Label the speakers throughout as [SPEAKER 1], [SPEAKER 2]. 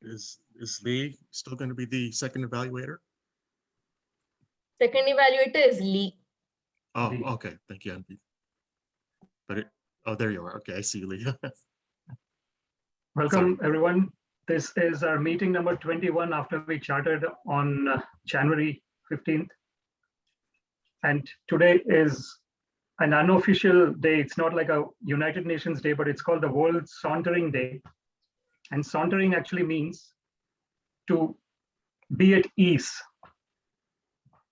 [SPEAKER 1] Is Lee still going to be the second evaluator?
[SPEAKER 2] Second evaluator is Lee.
[SPEAKER 1] Oh, okay. Thank you, Anvi. But oh, there you are. Okay, I see you, Lee.
[SPEAKER 3] Welcome, everyone. This is our meeting number 21 after we chartered on January 15th. And today is an unofficial day. It's not like a United Nations Day, but it's called the World Sauntering Day. And sauntering actually means to be at ease.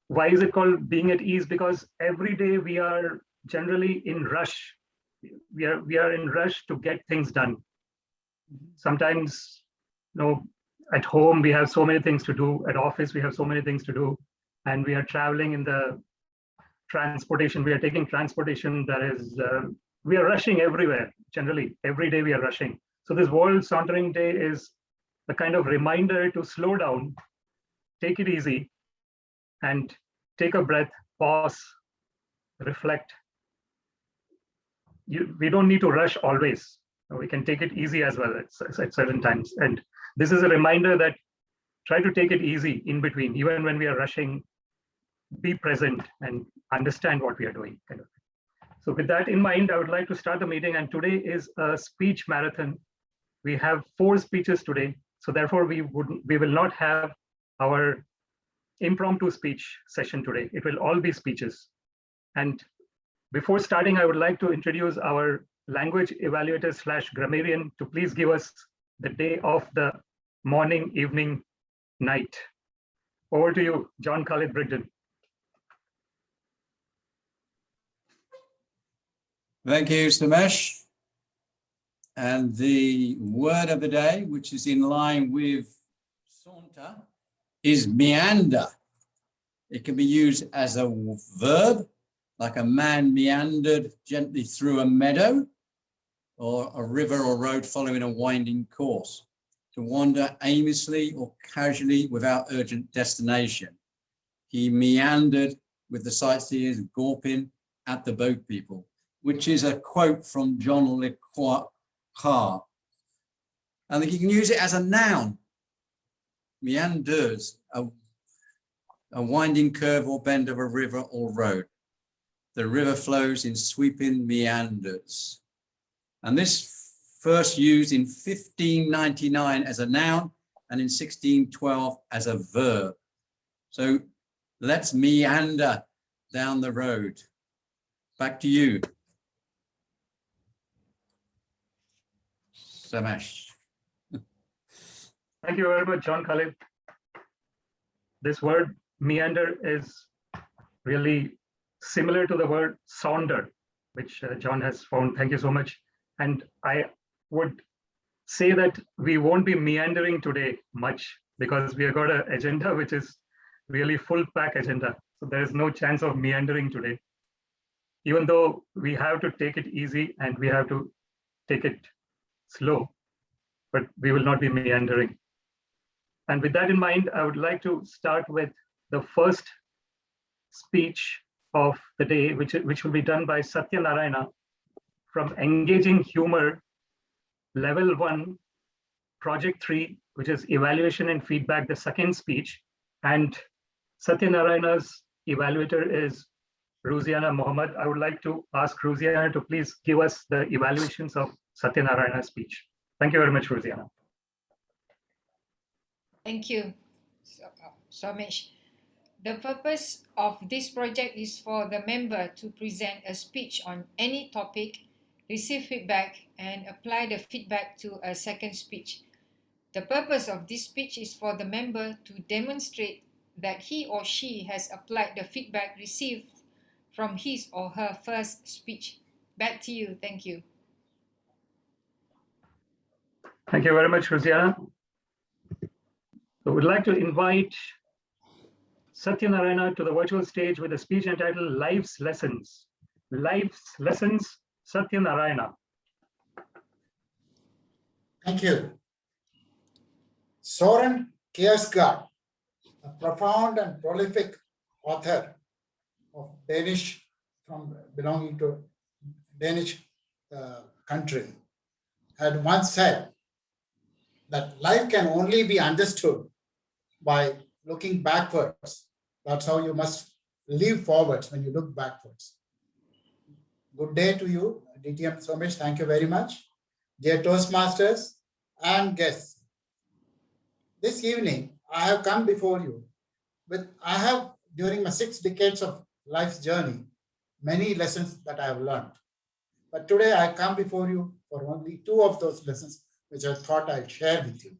[SPEAKER 3] Why is it called being at ease? Because every day we are generally in rush. We are in rush to get things done. Sometimes, at home we have so many things to do. At office we have so many things to do, and we are traveling in the transportation. We are taking transportation that is. We are rushing everywhere. Generally, every day we are rushing. So this World Sauntering Day is a kind of reminder to slow down, take it easy, and take a breath, pause, reflect. We don't need to rush always. We can take it easy as well at certain times. And this is a reminder that try to take it easy in between, even when we are rushing, be present and understand what we are doing. So with that in mind, I would like to start the meeting. And today is a speech marathon. We have 4 speeches today. So therefore we will not have our impromptu speech session today. It will all be speeches. And before starting, I would like to introduce our language evaluator / grammarian to please give us the day of the morning, evening, night. Over to you, John Khalid Brigden.
[SPEAKER 4] Thank you, Samesh. And the word of the day, which is in line with saunter, is meander. It can be used as a verb, like a man meandered gently through a meadow, or a river or road following a winding course. To wander aimlessly or casually without urgent destination. He meandered with the sightseers gawping at the boat people, which is a quote from John Le Carre. And you can use it as a noun. Meanders, a winding curve or bend of a river or road. The river flows in sweeping meanders. And this first used in 1599 as a noun and in 1612 as a verb. So let's meander down the road. Back to you, Samesh.
[SPEAKER 3] Thank you very much, John Khalid. This word meander is really similar to the word saunder, which John has found. Thank you so much. And I would say that we won't be meandering today much because we have got an agenda which is really full pack agenda. So there is no chance of meandering today, even though we have to take it easy and we have to take it slow, but we will not be meandering. And with that in mind, I would like to start with the first speech of the day, which will be done by Satya Narayana from Engaging Humor, Level 1, Project 3, which is Evaluation and Feedback, the second speech. And Satya Narayana's evaluator is Ruziana Mohammed. I would like to ask Ruziana to please give us the evaluations of Satya Narayana's speech. Thank you very much, Ruziana.
[SPEAKER 5] Thank you, Samesh. The purpose of this project is for the member to present a speech on any topic, receive feedback, and apply the feedback to a second speech. The purpose of this speech is for the member to demonstrate that he or she has applied the feedback received from his or her first speech. Back to you. Thank you.
[SPEAKER 3] Thank you very much, Ruziana. So we'd like to invite Satya Narayana to the virtual stage with a speech entitled Life's Lessons. Life's Lessons, Satya Narayana.
[SPEAKER 6] Thank you. Soren Kierkegaard, a profound and prolific author of Danish, belonging to Danish country, had once said, that life can only be understood by looking backwards. That's how you must live forwards when you look backwards. Good day to you, DTM Somesh. Thank you very much. Dear Toastmasters and guests, this evening I have come before you I have, during my 6 decades of life's journey, many lessons that I have learned. But today I come before you for only 2 of those lessons, which I thought I'd share with you.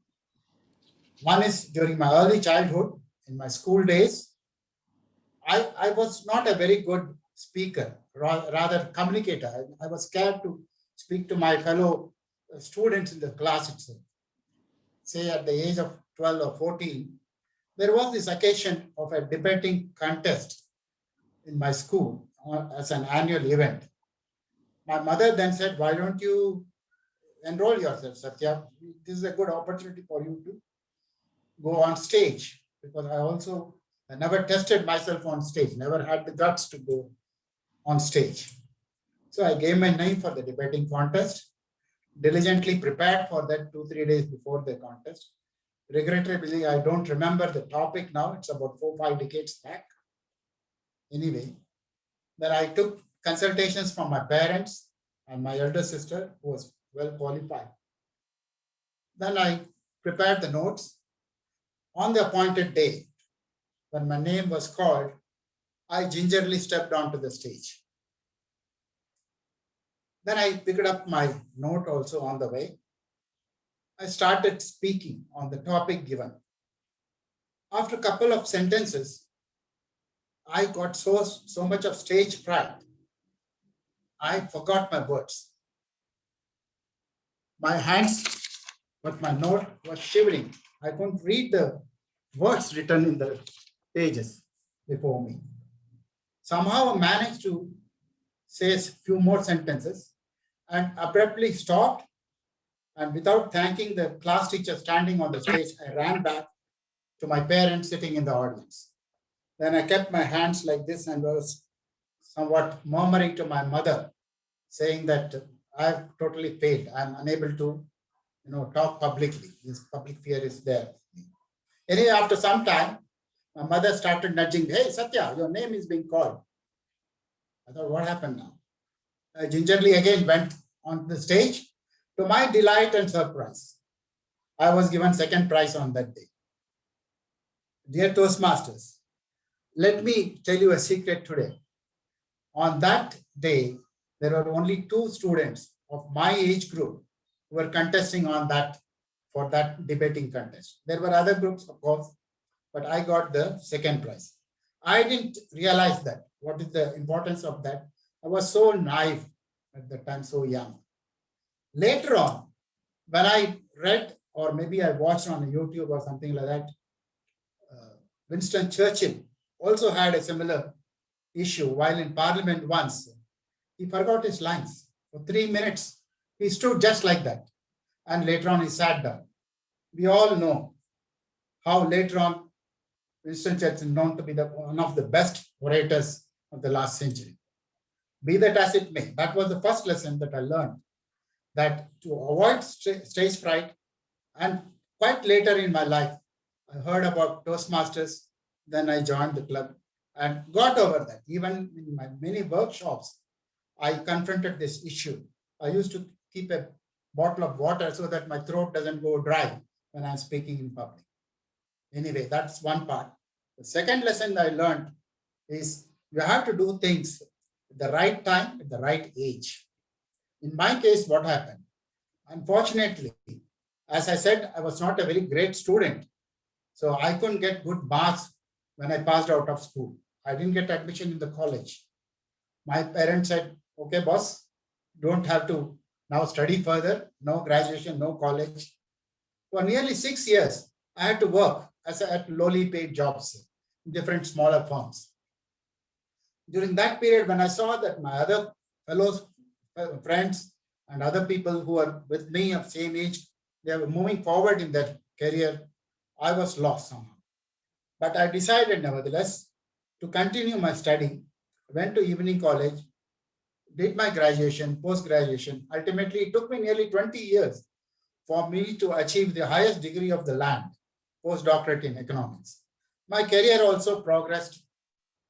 [SPEAKER 6] One is during my early childhood, in my school days, I was not a very good speaker, rather communicator. I was scared to speak to my fellow students in the class itself. Say at the age of 12 or 14, there was this occasion of a debating contest in my school as an annual event. My mother then said, why don't you enroll yourself, Satya? This is a good opportunity for you to go on stage, because I never tested myself on stage, never had the guts to go on stage. So I gave my name for the debating contest, diligently prepared for that 2-3 days before the contest. Regrettably, I don't remember the topic now. It's about 4-5 decades back. Anyway, then I took consultations from my parents and my elder sister, who was well qualified. Then I prepared the notes. On the appointed day, when my name was called, I gingerly stepped onto the stage. Then I picked up my note also on the way. I started speaking on the topic given. After a couple of sentences, I got so much of stage fright. I forgot my words. My hands, but my note was shivering. I couldn't read the words written in the pages before me. Somehow I managed to say a few more sentences and abruptly stopped. And without thanking the class teacher standing on the stage, I ran back to my parents sitting in the audience. Then I kept my hands like this and was somewhat murmuring to my mother, saying that I've totally failed. I'm unable to, talk publicly. This public fear is there. Anyway, after some time, my mother started nudging, hey, Satya, your name is being called. I thought, what happened now? I gingerly again went on the stage. To my delight and surprise, I was given second prize on that day. Dear Toastmasters, let me tell you a secret today. On that day, there were only 2 students of my age group who were contesting for that debating contest. There were other groups, of course, but I got the second prize. I didn't realize that. What is the importance of that? I was so naive at the time, so young. Later on, when I read, or maybe I watched on YouTube or something like that, Winston Churchill also had a similar issue while in Parliament once. He forgot his lines. For 3 minutes, he stood just like that. And later on, he sat down. We all know how later on Winston Churchill is known to be one of the best orators of the last century. Be that as it may, that was the first lesson that I learned, that to avoid stage fright. And quite later in my life, I heard about Toastmasters, then I joined the club and got over that. Even in my many workshops, I confronted this issue. I used to keep a bottle of water so that my throat doesn't go dry when I'm speaking in public. Anyway, that's one part. The second lesson I learned is you have to do things at the right time, at the right age. In my case, what happened? Unfortunately, as I said, I was not a very great student. So I couldn't get good marks when I passed out of school. I didn't get admission in the college. My parents said, okay, boss, don't have to now study further. No graduation, no college. For nearly 6 years, I had to work at lowly paid jobs in different smaller firms. During that period, when I saw that my other fellows, friends, and other people who are with me of same age, they were moving forward in their career, I was lost somehow. But I decided, nevertheless, to continue my study. Went to evening college, did my graduation, post-graduation. Ultimately, it took me nearly 20 years for me to achieve the highest degree of the land, postdoctorate in economics. My career also progressed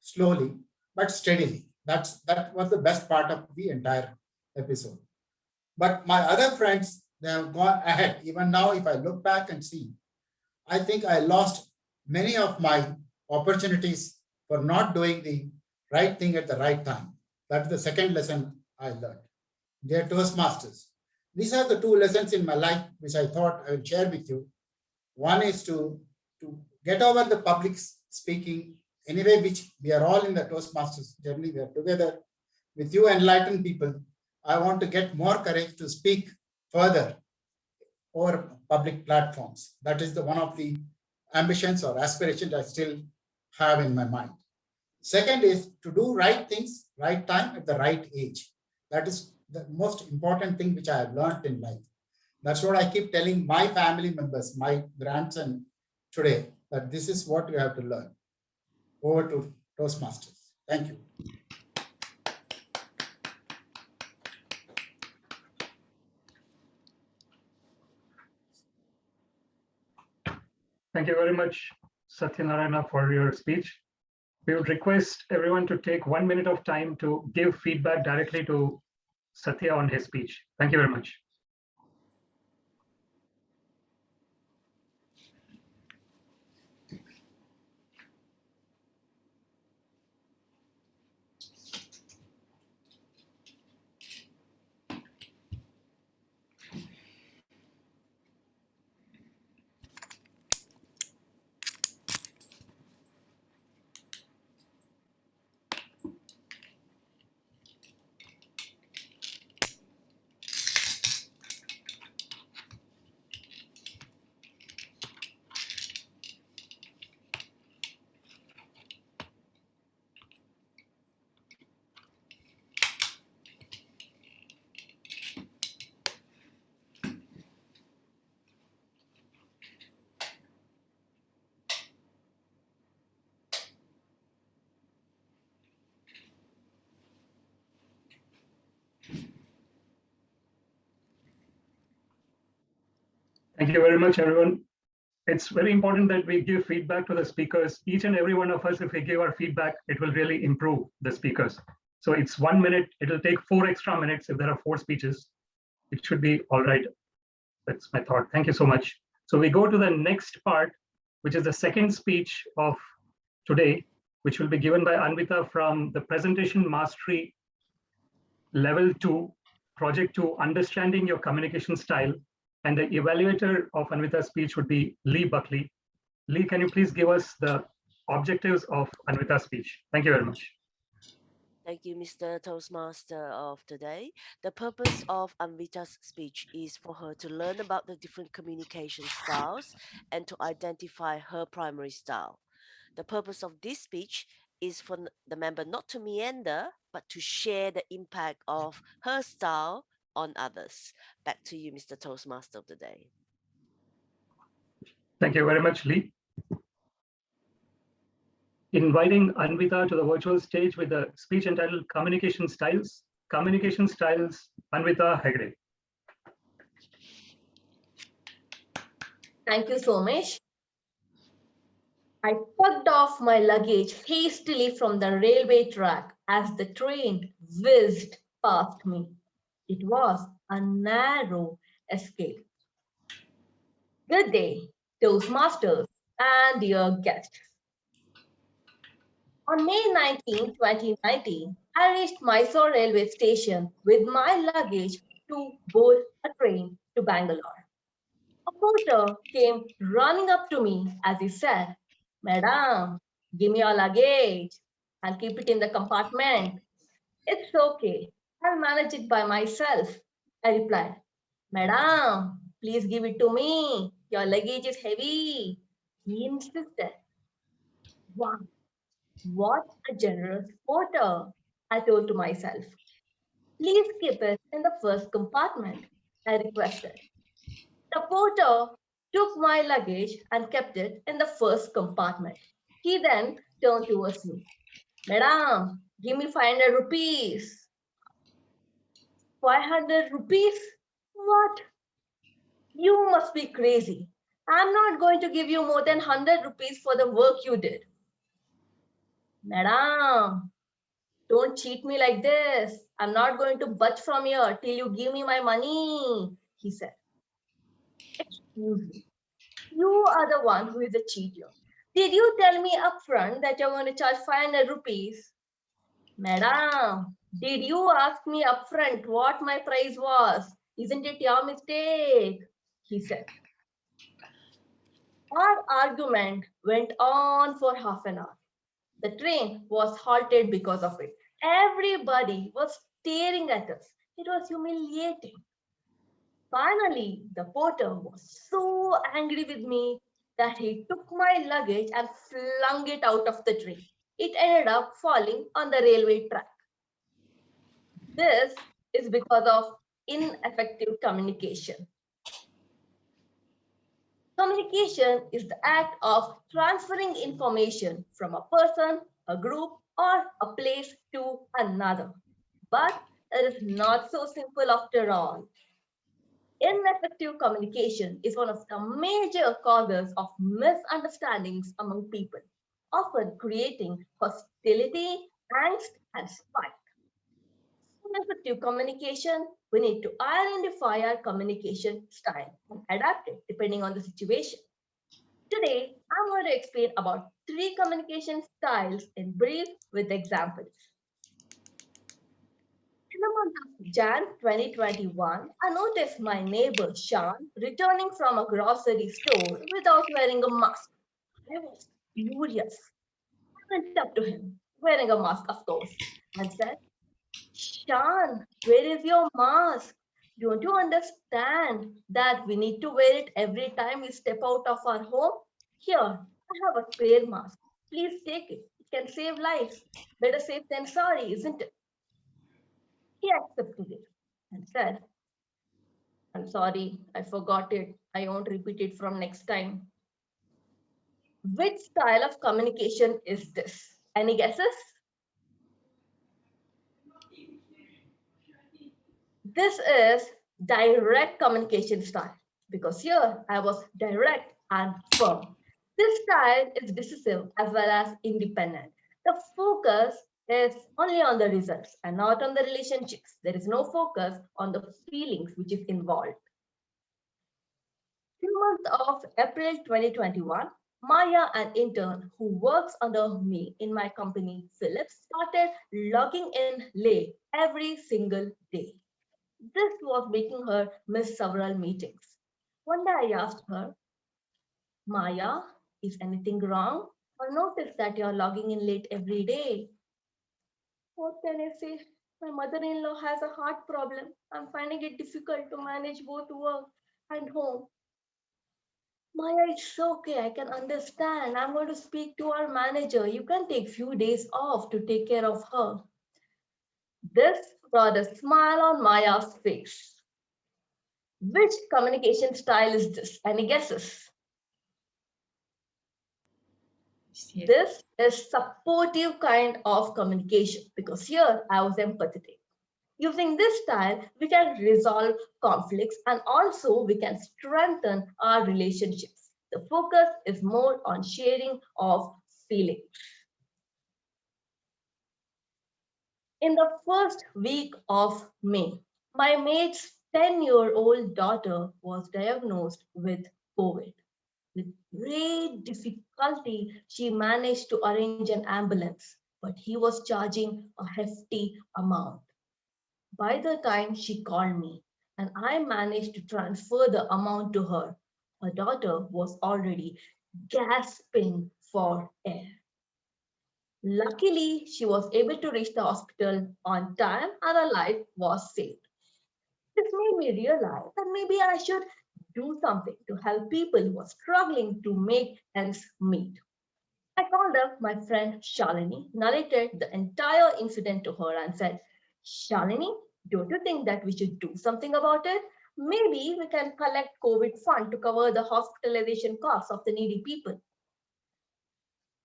[SPEAKER 6] slowly but steadily. That was the best part of the entire episode. But my other friends, they have gone ahead. Even now, if I look back and see, I think I lost many of my opportunities for not doing the right thing at the right time. That's the second lesson I learned. Dear Toastmasters, these are the two lessons in my life which I thought I would share with you. One is to get over the public speaking, anyway, which we are all in the Toastmasters journey. We are together with you enlightened people. I want to get more courage to speak further over public platforms. That is one of the ambitions or aspirations I still have in my mind. Second is to do right things, right time at the right age. That is the most important thing which I have learned in life. That's what I keep telling my family members, my grandson today, that this is what you have to learn. Over to Toastmasters. Thank you.
[SPEAKER 3] Thank you very much, Satyanarayana, for your speech. We would request everyone to take 1 minute of time to give feedback directly to Satya on his speech. Thank you very much. Thank you very much, everyone. It's very important that we give feedback to the speakers. Each and every one of us, if we give our feedback, it will really improve the speakers. So it's 1 minute. It'll take 4 extra minutes if there are 4 speeches. It should be all right. That's my thought. Thank you so much. So we go to the next part, which is the second speech of today, which will be given by Anvita from the Presentation Mastery Level 2, Project 2, Understanding Your Communication Style. And the evaluator of Anvita's speech would be Lee Buckley. Lee, can you please give us the objectives of Anvita's speech? Thank you very much.
[SPEAKER 2] Thank you, Mr. Toastmaster of today. The purpose of Anvita's speech is for her to learn about the different communication styles and to identify her primary style. The purpose of this speech is for the member not to meander, but to share the impact of her style on others. Back to you, Mr. Toastmaster of the day.
[SPEAKER 3] Thank you very much, Lee. Inviting Anvita to the virtual stage with a speech entitled Communication Styles. Communication Styles, Anvita Hegde.
[SPEAKER 7] Thank you, Somesh. I tugged off my luggage hastily from the railway track as the train whizzed past me. It was a narrow escape. Good day, Toastmasters and dear guests. On May 19, 2019, I reached Mysore railway station with my luggage to board a train to Bangalore. A porter came running up to me as he said, "Madam, give me your luggage and keep it in the compartment." "It's okay, I'll manage it by myself," I replied. "Madam, please give it to me. Your luggage is heavy." He insisted. Wow, what a generous porter, I thought to myself. "Please keep it in the first compartment," I requested. The porter took my luggage and kept it in the first compartment. He then turned towards me. "Madam, give me 500 rupees. 500 rupees? What? You must be crazy. I'm not going to give you more than 100 rupees for the work you did. Madam, don't cheat me like this. I'm not going to budge from here till you give me my money, he said. Excuse me. You are the one who is a cheater. Did you tell me upfront that you're going to charge 500 rupees? Madam, did you ask me upfront what my price was? Isn't it your mistake? He said. Our argument went on for half an hour. The train was halted because of it. Everybody was staring at us. It was humiliating. Finally, the porter was so angry with me that he took my luggage and flung it out of the train. It ended up falling on the railway track. This is because of ineffective communication. Communication is the act of transferring information from a person, a group, or a place to another. But it is not so simple after all. Ineffective communication is one of the major causes of misunderstandings among people, often creating hostility, angst, and spite. In effective communication, we need to identify our communication style and adapt it depending on the situation. Today, I'm going to explain about 3 communication styles in brief with examples. In the month of Jan 2021, I noticed my neighbor Shan returning from a grocery store without wearing a mask. I was furious. I went up to him, wearing a mask, of course, and said, Shan, where is your mask? Don't you understand that we need to wear it every time we step out of our home? Here, I have a spare mask. Please take it. It can save lives. Better safe than sorry, isn't it? He accepted it and said, I'm sorry, I forgot it. I won't repeat it from next time. Which style of communication is this? Any guesses? This is direct communication style because here I was direct and firm. This style is decisive as well as independent. The focus is only on the results and not on the relationships. There is no focus on the feelings which is involved. In the month of April 2021, Maya, an intern who works under me in my company, Philips, started logging in late every single day. This was making her miss several meetings. One day I asked her, Maya, is anything wrong? I noticed that you're logging in late every day. What can I say? My mother-in-law has a heart problem. I'm finding it difficult to manage both work and home. Maya, it's okay. I can understand. I'm going to speak to our manager. You can take few days off to take care of her. This brought a smile on Maya's face. Which communication style is this? Any guesses? This is supportive kind of communication because here I was empathetic. Using this style, we can resolve conflicts and also we can strengthen our relationships. The focus is more on sharing of feelings. In the first week of May, my mate's 10-year-old daughter was diagnosed with COVID. With great difficulty, she managed to arrange an ambulance, but he was charging a hefty amount. By the time she called me and I managed to transfer the amount to her, her daughter was already gasping for air. Luckily, she was able to reach the hospital on time and her life was saved. This made me realize that maybe I should do something to help people who are struggling to make ends meet. I called up my friend Shalini, narrated the entire incident to her and said, Shalini, don't you think that we should do something about it? Maybe we can collect COVID fund to cover the hospitalization costs of the needy people.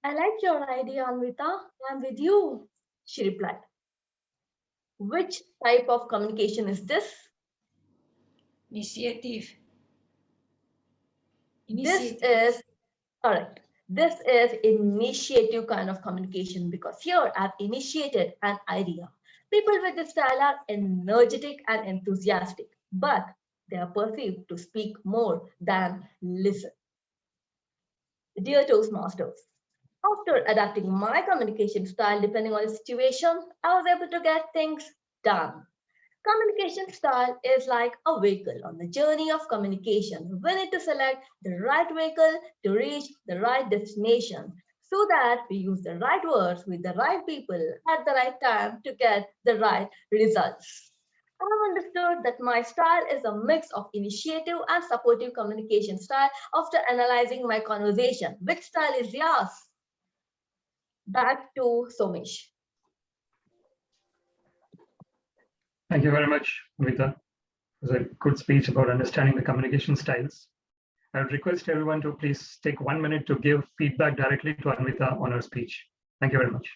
[SPEAKER 7] I like your idea, Anvita. I'm with you, she replied. Which type of communication is this?
[SPEAKER 5] Initiative.
[SPEAKER 7] This
[SPEAKER 5] Initiative.
[SPEAKER 7] is correct. This is initiative kind of communication because here I've initiated an idea. People with this style are energetic and enthusiastic, but they are perceived to speak more than listen. Dear Toastmasters, after adapting my communication style depending on the situation, I was able to get things done. Communication style is like a vehicle on the journey of communication. We need to select the right vehicle to reach the right destination so that we use the right words with the right people at the right time to get the right results. I have understood that my style is a mix of initiative and supportive communication style after analyzing my conversation. Which style is yours? Back to Somesh.
[SPEAKER 3] Thank you very much, Amrita. It was a good speech about understanding the communication styles. I would request everyone to please take 1 minute to give feedback directly to Amrita on her speech. Thank you very much.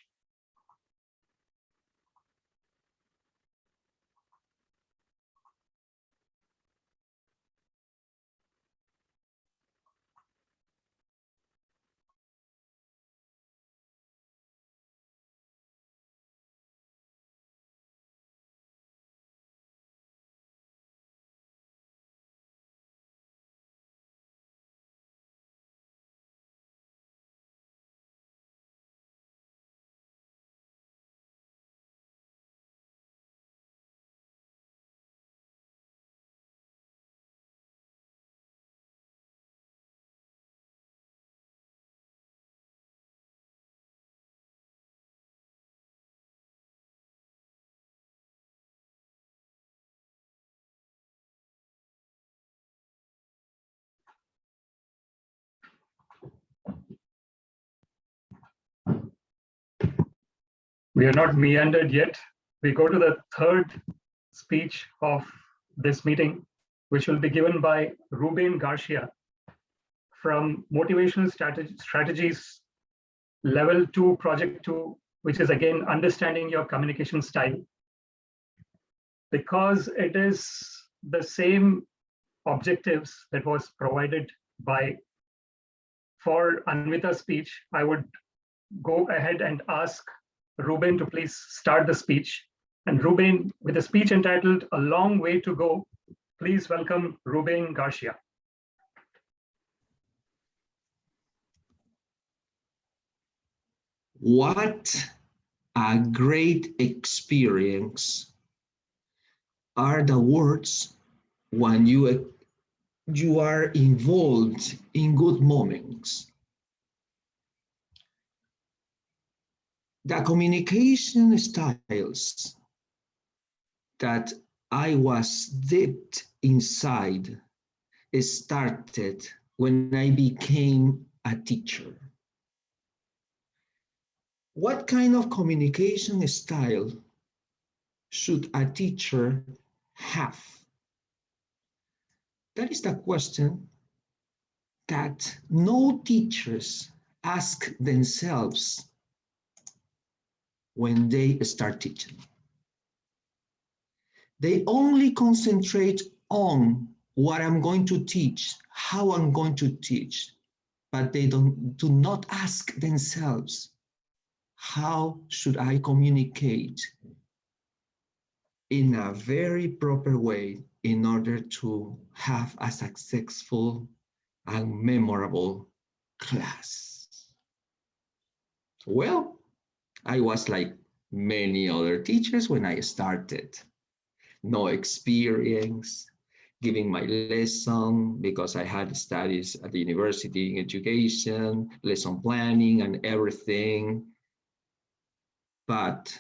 [SPEAKER 3] We are not meandered yet. We go to the third speech of this meeting, which will be given by Ruben Garcia from Motivational Strategies Level 2, Project 2, which is again understanding your communication style. Because it is the same objectives that was provided for Anvita's speech, I would go ahead and ask Ruben to please start the speech. And Ruben, with a speech entitled A Long Way to Go, please welcome Ruben Garcia.
[SPEAKER 8] What a great experience are the words when you are involved in good moments. The communication styles that I was dipped inside started when I became a teacher. What kind of communication style should a teacher have? That is the question that no teachers ask themselves when they start teaching. They only concentrate on what I'm going to teach, how I'm going to teach, but they do not ask themselves, how should I communicate in a very proper way in order to have a successful and memorable class? Well, I was like many other teachers when I started. No experience, giving my lesson because I had studies at the university in education, lesson planning and everything. But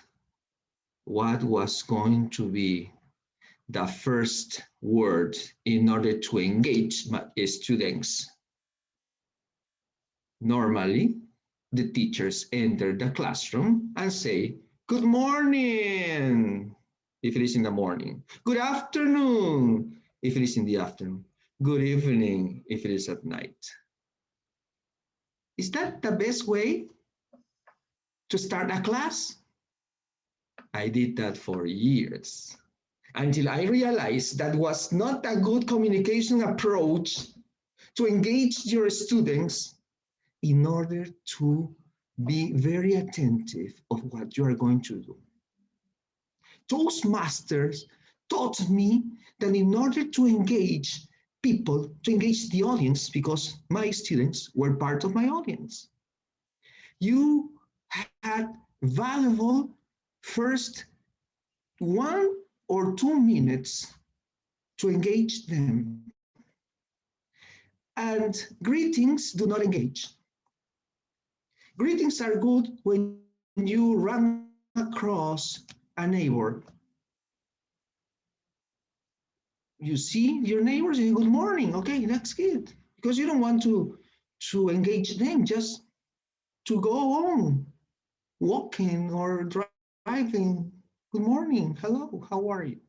[SPEAKER 8] what was going to be the first word in order to engage my students? Normally, the teachers enter the classroom and say, "Good morning," if it is in the morning. "Good afternoon," if it is in the afternoon. "Good evening," if it is at night. Is that the best way to start a class? I did that for years until I realized that was not a good communication approach to engage your students in order to be very attentive of what you are going to do. Toastmasters taught me that in order to engage people, to engage the audience, because my students were part of my audience, you had valuable first 1 or 2 minutes to engage them. And greetings do not engage. Greetings are good when you run across a neighbor. You see your neighbors and good morning. Okay, that's good. Because you don't want to engage them, just to go on walking or driving. Good morning. Hello, how are you?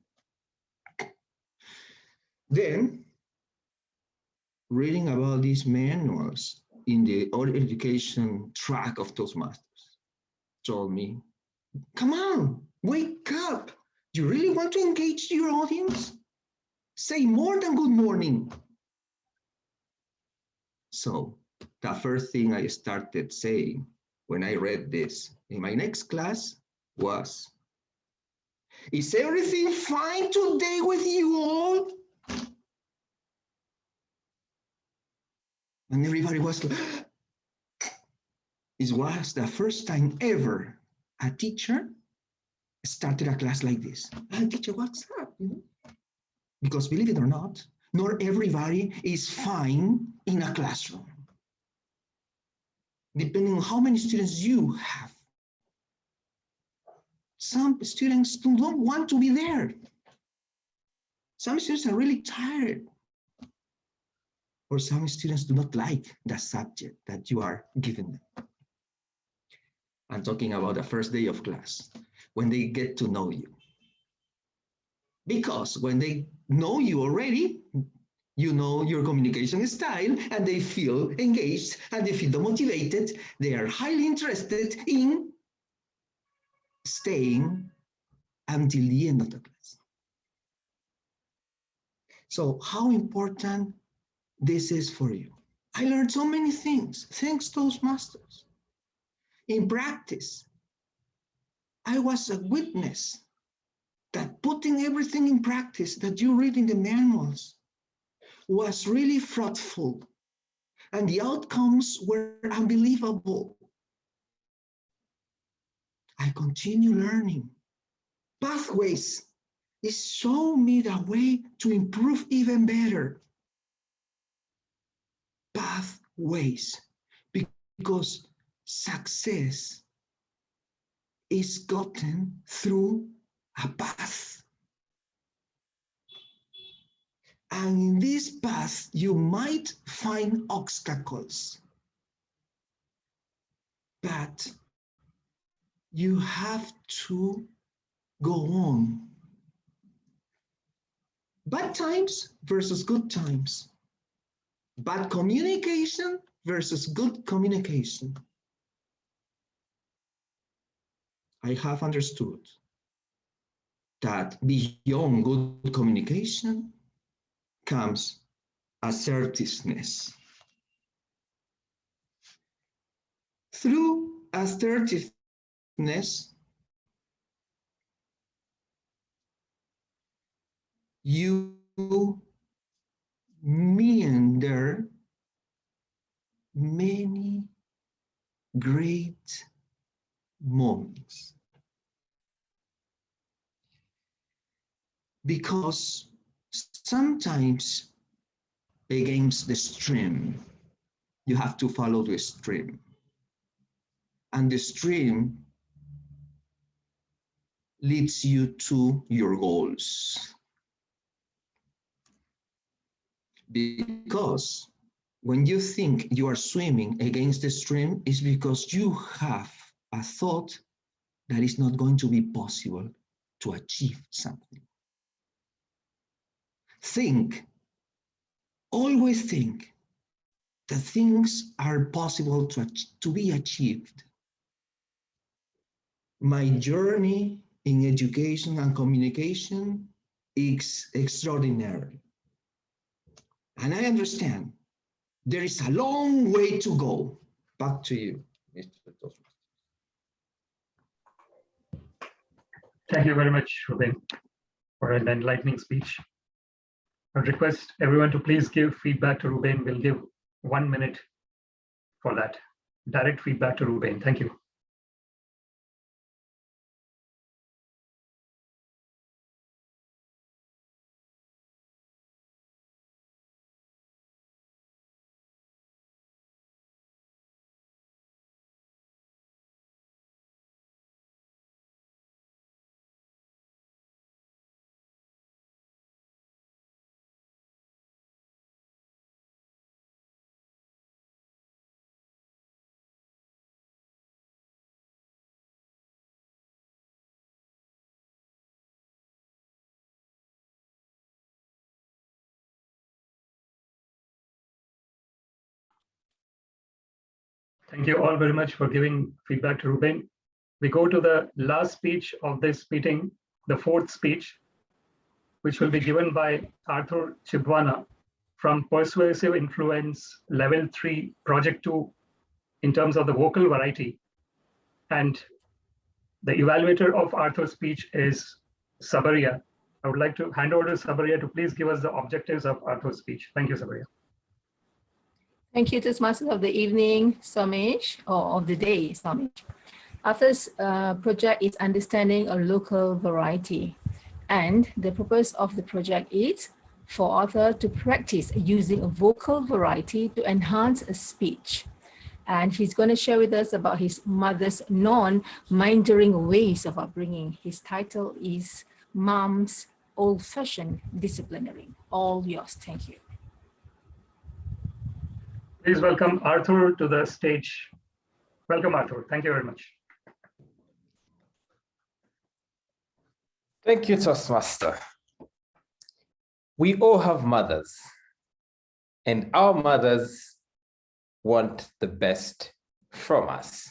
[SPEAKER 8] Then, reading about these manuals in the education track of Toastmasters told me, come on, wake up. You really want to engage your audience? Say more than good morning. So the first thing I started saying when I read this in my next class was, is everything fine today with you all? And everybody was like, it was the first time ever a teacher started a class like this. Teacher, what's up? You know? Because believe it or not everybody is fine in a classroom. Depending on how many students you have. Some students don't want to be there. Some students are really tired. Or some students do not like the subject that you are giving them. I'm talking about the first day of class, when they get to know you. Because when they know you already, you know your communication style, and they feel engaged, and they feel motivated. They are highly interested in staying until the end of the class. So how important this is for you. I learned so many things, thanks to Toastmasters. In practice, I was a witness that putting everything in practice that you read in the manuals was really fruitful, and the outcomes were unbelievable. I continue learning. Pathways is show me the way to improve even better. Pathways, because success is gotten through a path. And in this path, you might find obstacles, but you have to go on. Bad times versus good times. Bad communication versus good communication. I have understood that beyond good communication comes assertiveness. Through assertiveness, you meander many great moments. Because sometimes against the stream, you have to follow the stream. And the stream leads you to your goals. Because when you think you are swimming against the stream, it's because you have a thought that is not going to be possible to achieve something. Think, always think that things are possible to be achieved. My journey in education and communication is extraordinary. And I understand There is a long way to go. Back to you, Mr. Toastmaster.
[SPEAKER 3] Thank you very much, Ruben, for an enlightening speech. I request everyone to please give feedback to Ruben. We'll give 1 minute for that. Direct feedback to Ruben. Thank you. Thank you all very much for giving feedback to Ruben. We go to the last speech of this meeting, the fourth speech, which will be given by Arthur Chibwana from Persuasive Influence Level 3, Project 2, in terms of the vocal variety. And the evaluator of Arthur's speech is Sabaria. I would like to hand over to Sabaria to please give us the objectives of Arthur's speech. Thank you, Sabaria.
[SPEAKER 9] Thank you, Toastmasters of the evening, Somesh, or of the day, Somesh. Arthur's project is understanding a local variety. And the purpose of the project is for Arthur to practice using a vocal variety to enhance a speech. And he's going to share with us about his mother's non-mindering ways of upbringing. His title is Mom's Old-Fashioned Disciplinary. All yours. Thank you.
[SPEAKER 3] Please welcome Arthur to the stage. Welcome, Arthur. Thank you very much.
[SPEAKER 10] Thank you, Toastmaster. We all have mothers, and our mothers want the best from us.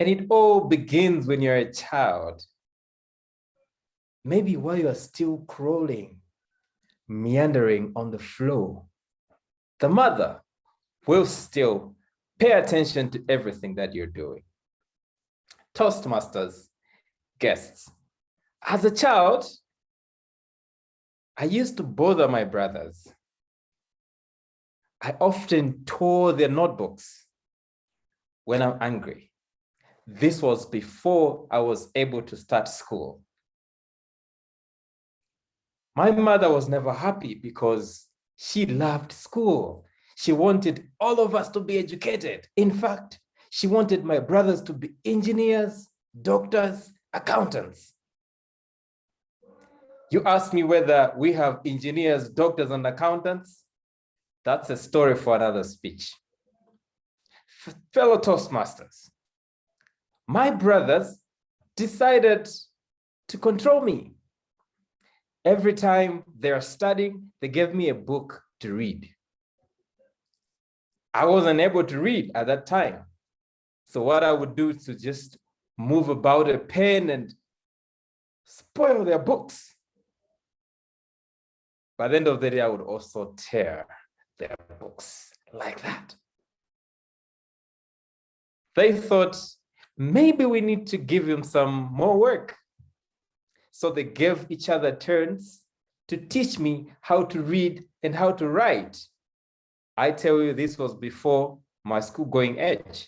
[SPEAKER 10] And it all begins when you're a child. Maybe while you're still crawling, meandering on the floor, the mother will still pay attention to everything that you're doing. Toastmasters, guests, as a child, I used to bother my brothers. I often tore their notebooks when I'm angry. This was before I was able to start school. My mother was never happy because she loved school. She wanted all of us to be educated. In fact, she wanted my brothers to be engineers, doctors, accountants. You asked me whether we have engineers, doctors, and accountants. That's a story for another speech. Fellow Toastmasters, my brothers decided to control me. Every time they're studying, they gave me a book to read. I wasn't able to read at that time. So what I would do is to just move about a pen and spoil their books. By the end of the day, I would also tear their books like that. They thought, maybe we need to give him some more work. So they gave each other turns to teach me how to read and how to write. I tell you, this was before my school-going age.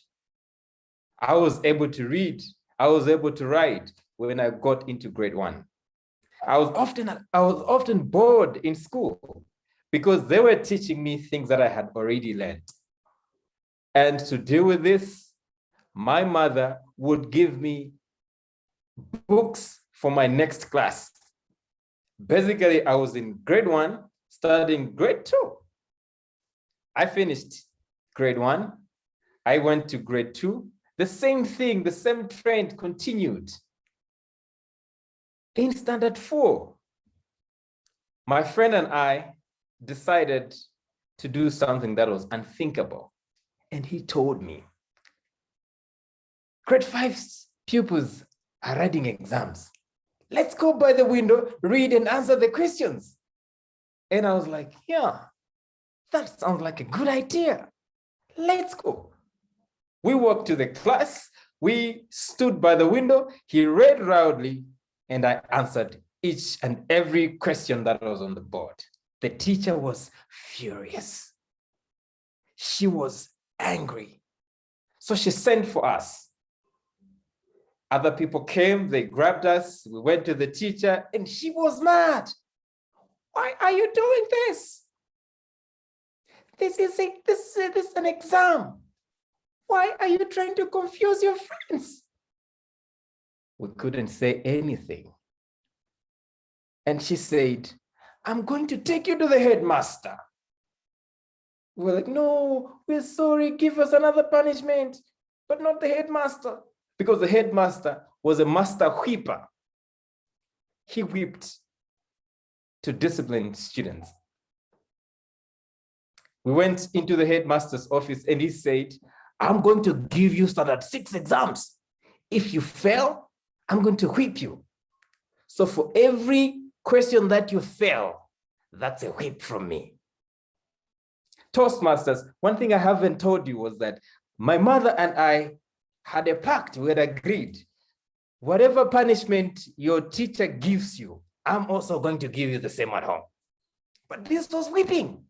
[SPEAKER 10] I was able to read, I was able to write when I got into grade 1. I was often bored in school because they were teaching me things that I had already learned. And to deal with this, my mother would give me books for my next class. Basically, I was in grade 1, studying grade 2. I finished grade 1. I went to grade 2. The same thing, the same trend continued. In standard 4, my friend and I decided to do something that was unthinkable. And he told me, grade 5 pupils are writing exams. Let's go by the window, read and answer the questions. And I was like, yeah, That sounds like a good idea. Let's go. We walked to the class. We stood by the window. He read loudly, and I answered each and every question that was on the board. The teacher was furious. She was angry. So she sent for us. Other people came, they grabbed us, we went to the teacher, and she was mad. Why are you doing this? This is an exam. Why are you trying to confuse your friends? We couldn't say anything. And she said, I'm going to take you to the headmaster. We were like, no, we're sorry, give us another punishment, but not the headmaster. Because the headmaster was a master whipper. He whipped to discipline students. We went into the headmaster's office and he said, I'm going to give you standard 6 exams. If you fail, I'm going to whip you. So for every question that you fail, that's a whip from me. Toastmasters, one thing I haven't told you was that my mother and I had a pact. We had agreed, whatever punishment your teacher gives you, I'm also going to give you the same at home. But this was whipping.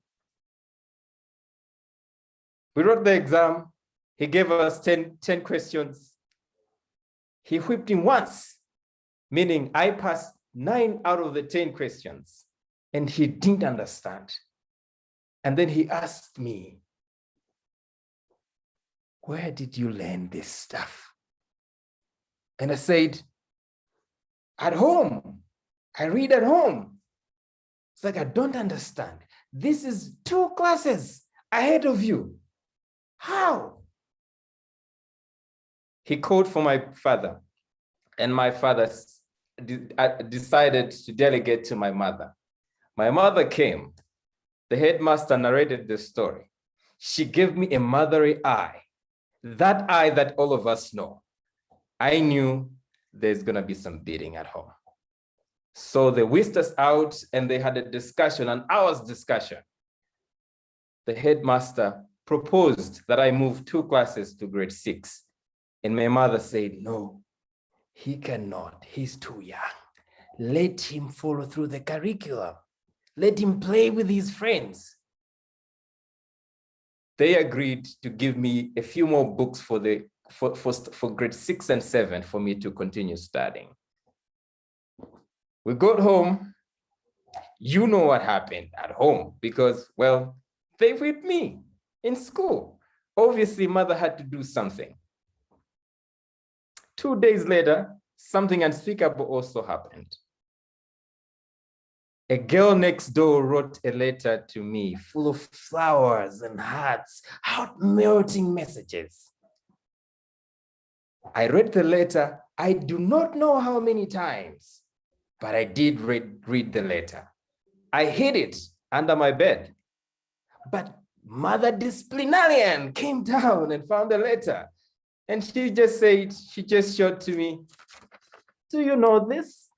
[SPEAKER 10] We wrote the exam. He gave us 10 questions. He whipped him once, meaning I passed 9 out of the 10 questions, and he didn't understand. And then he asked me, where did you learn this stuff? And I said, at home. I read at home. It's like, I don't understand. This is 2 classes ahead of you. How? He called for my father, and my father decided to delegate to my mother. My mother came. The headmaster narrated the story. She gave me a motherly eye, that eye that all of us know. I knew there's going to be some beating at home. So they whisked us out and they had a discussion, an hour's discussion. The headmaster proposed that I move 2 classes to grade 6. And my mother said, no, he cannot. He's too young. Let him follow through the curriculum. Let him play with his friends. They agreed to give me a few more books for grade 6 and 7 for me to continue studying. We got home. You know what happened at home because, well, they whipped me in school. Obviously, mother had to do something. 2 days later, something unspeakable also happened. A girl next door wrote a letter to me full of flowers and hearts, heart-melting messages. I read the letter. I do not know how many times, but I did read the letter. I hid it under my bed. But Mother Disciplinarian came down and found the letter. And she just said, she just showed to me, do you know this?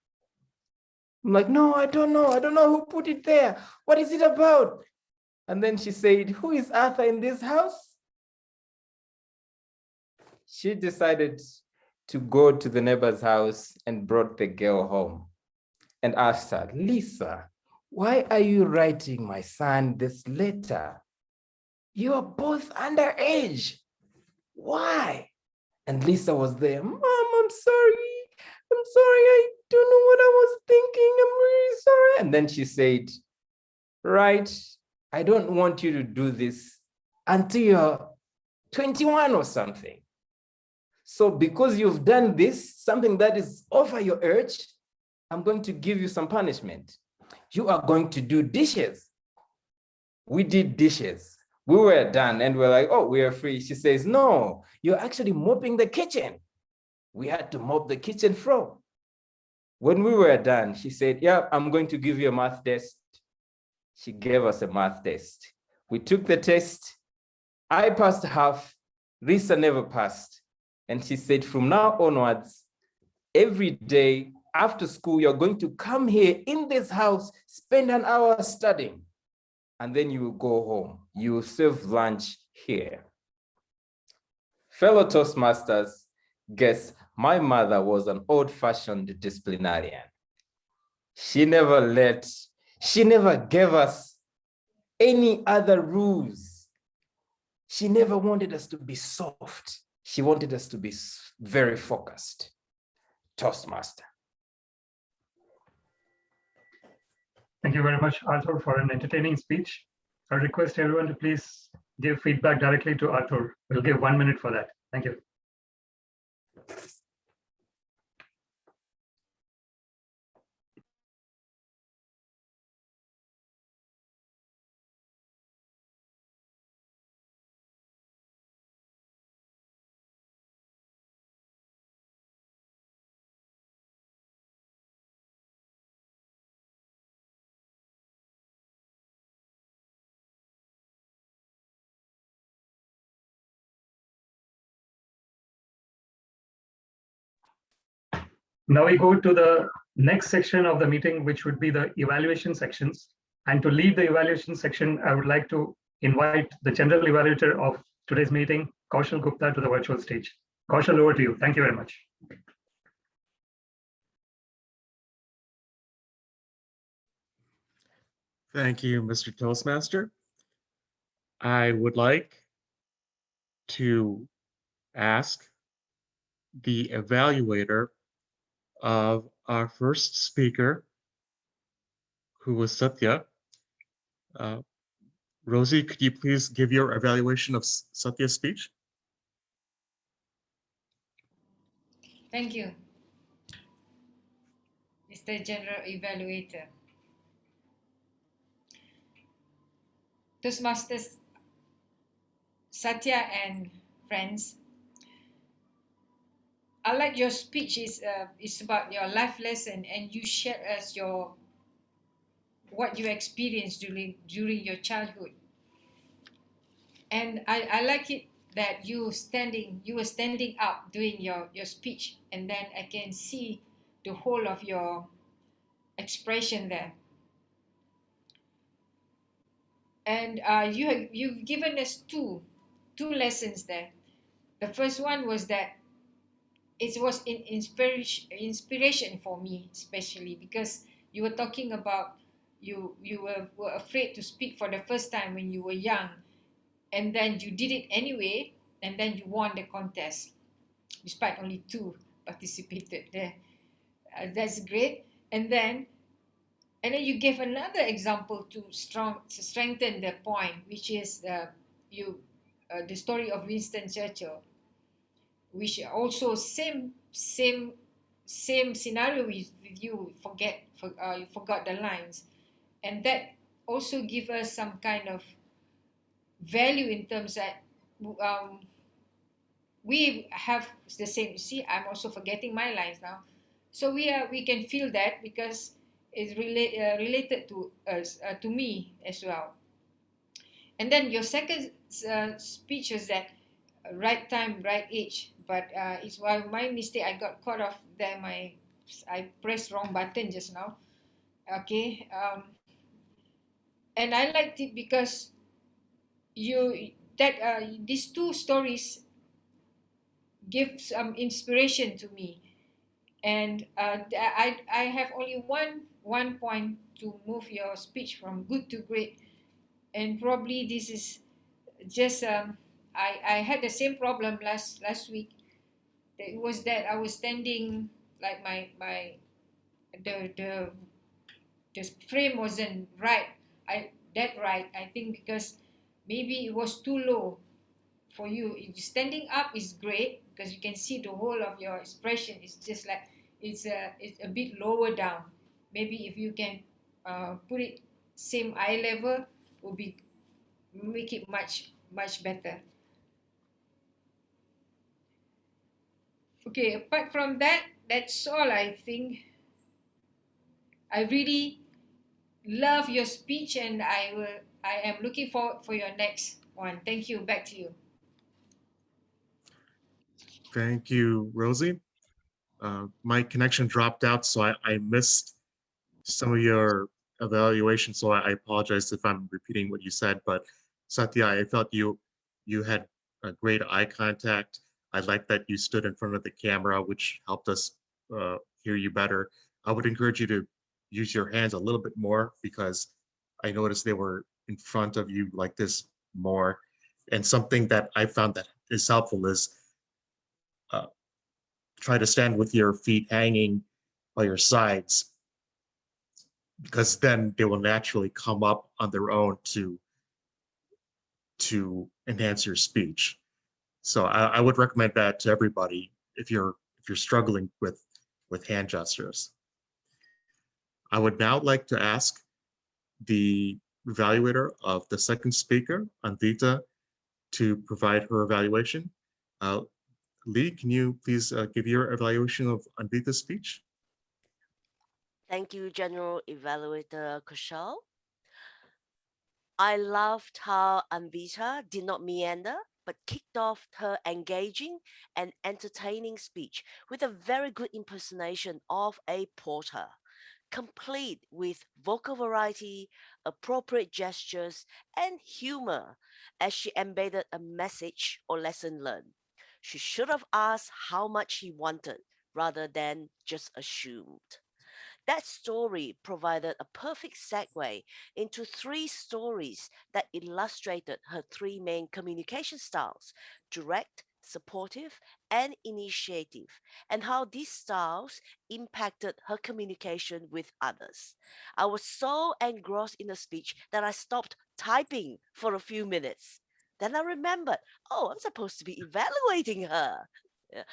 [SPEAKER 10] I'm like, no, I don't know. I don't know who put it there. What is it about? And then she said, who is Arthur in this house? She decided to go to the neighbor's house and brought the girl home and asked her, Lisa, why are you writing my son this letter? You are both underage. Why? And Lisa was there. Mom, I'm sorry. I don't know what I was thinking. I'm really sorry. And then she said, right, I don't want you to do this until you're 21 or something. So because you've done this, something that is over your age, I'm going to give you some punishment. You are going to do dishes. We did dishes. We were done and we're like, oh, we are free. She says, no, you're actually mopping the kitchen. We had to mop the kitchen floor. When we were done, she said, yeah, I'm going to give you a math test. She gave us a math test. We took the test. I passed half. Lisa never passed. And she said, from now onwards, every day after school, you're going to come here in this house, spend an hour studying. and then you will go home. You will serve lunch here. Fellow Toastmasters, guess my mother was an old-fashioned disciplinarian. She never gave us any other rules. She never wanted us to be soft. She wanted us to be very focused. Toastmaster.
[SPEAKER 3] Thank you very much, Arthur, for an entertaining speech. I request everyone to please give feedback directly to Arthur. We'll give 1 minute for that. Thank you. Now we go to the next section of the meeting, which would be the evaluation sections. And to lead the evaluation section, I would like to invite the general evaluator of today's meeting, Kaushal Gupta, to the virtual stage. Kaushal, over to you. Thank you very much.
[SPEAKER 1] Thank you, Mr. Toastmaster. I would like to ask the evaluator of our first speaker, who was Satya. Rosie, could you please give your evaluation of Satya's speech?
[SPEAKER 5] Thank you, Mr. General Evaluator. Toastmasters, Satya and friends, I like your speech. Is about your life lesson, and you share us what you experienced during your childhood. And I like it that you were standing up doing your speech, and then I can see the whole of your expression there. And you've given us two lessons there. The first one was that it was inspiration for me, especially because you were talking about you were afraid to speak for the first time when you were young, and then you did it anyway, and then you won the contest despite only 2 participated there. That's great. And then you gave another example to strengthen the point, which is the story of Winston Churchill, which also same scenario with you. You forgot the lines, and that also give us some kind of value in terms that we have the same. See, I'm also forgetting my lines now. So we can feel that because it's related to us, to me as well. And then your second speech was that right time, right age. But it's my mistake. I got caught off there. I pressed wrong button just now. Okay. And I liked it because these 2 stories give some inspiration to me. And I have only one point to move your speech from good to great. And probably this is just I had the same problem last week. It was that I was standing like the frame wasn't right. I think because maybe it was too low for you. Standing up is great because you can see the whole of your expression. It's just like it's a bit lower down. Maybe if you can put it same eye level, would be make it much better. Okay, apart from that, that's all. I think I really love your speech, and I am looking forward for your next one. Thank you. Back to you.
[SPEAKER 1] Thank you, Rosie. My connection dropped out, so I missed some of your evaluation, so I apologize if I'm repeating what you said, but Satya, I felt you had a great eye contact. I like that you stood in front of the camera, which helped us hear you better. I would encourage you to use your hands a little bit more, because I noticed they were in front of you like this more. And something that I found that is helpful is try to stand with your feet hanging by your sides, because then they will naturally come up on their own to enhance your speech. So I would recommend that to everybody if you're struggling with hand gestures. I would now like to ask the evaluator of the second speaker, Anvita, to provide her evaluation. Lee, can you please give your evaluation of Anvita's speech?
[SPEAKER 2] Thank you, General Evaluator Kushal. I loved how Anvita did not meander, but kicked off her engaging and entertaining speech with a very good impersonation of a porter, complete with vocal variety, appropriate gestures, and humor as she embedded a message or lesson learned. She should have asked how much he wanted rather than just assumed. That story provided a perfect segue into three stories that illustrated her three main communication styles: direct, supportive, and initiative, and how these styles impacted her communication with others. I was so engrossed in the speech that I stopped typing for a few minutes. Then I remembered, oh, I'm supposed to be evaluating her. Yeah,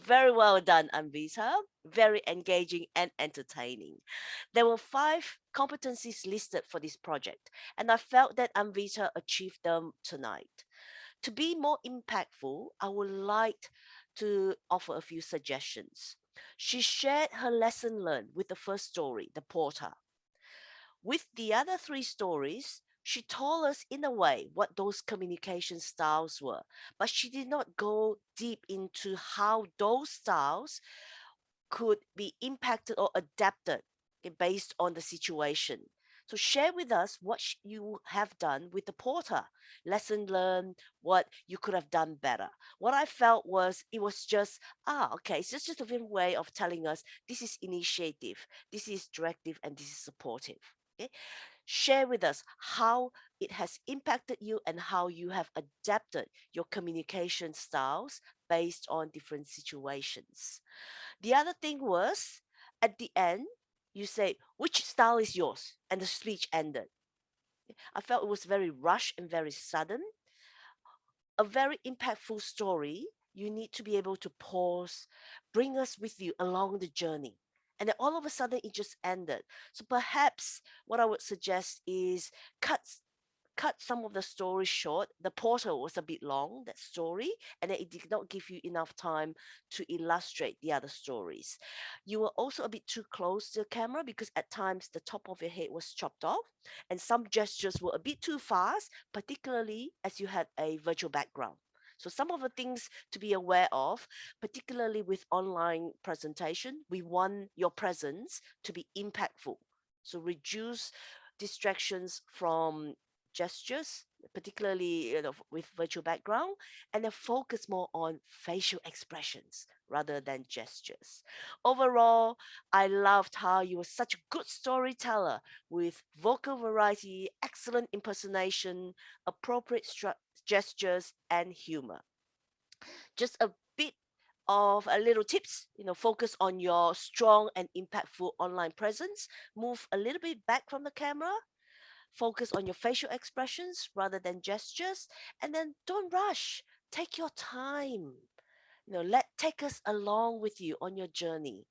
[SPEAKER 2] very well done, Anvita. Very engaging and entertaining. There were 5 competencies listed for this project, and I felt that Anvita achieved them tonight. To be more impactful, I would like to offer a few suggestions. She shared her lesson learned with the first story, the porter. With the other 3 stories, she told us in a way what those communication styles were, but she did not go deep into how those styles could be impacted or adapted based on the situation. So share with us what you have done with the porter, lesson learned, what you could have done better. What I felt was it was just, okay, it's just a different way of telling us this is initiative, this is directive, and this is supportive. Okay? Share with us how it has impacted you and how you have adapted your communication styles based on different situations. The other thing was, at the end, you say, which style is yours? And the speech ended. I felt it was very rushed and very sudden. A very impactful story, you need to be able to pause, bring us with you along the journey. And then all of a sudden, it just ended. So perhaps what I would suggest is cut some of the story short. The portal was a bit long, that story, and then it did not give you enough time to illustrate the other stories. You were also a bit too close to the camera because at times the top of your head was chopped off, and some gestures were a bit too fast, particularly as you had a virtual background. So some of the things to be aware of, particularly with online presentation, we want your presence to be impactful. So reduce distractions from gestures, particularly with virtual background, and then focus more on facial expressions rather than gestures. Overall, I loved how you were such a good storyteller with vocal variety, excellent impersonation, appropriate gestures, and humor. Just a bit of a little tips, focus on your strong and impactful online presence, move a little bit back from the camera, focus on your facial expressions rather than gestures, and then don't rush. Take your time. Take us along with you on your journey.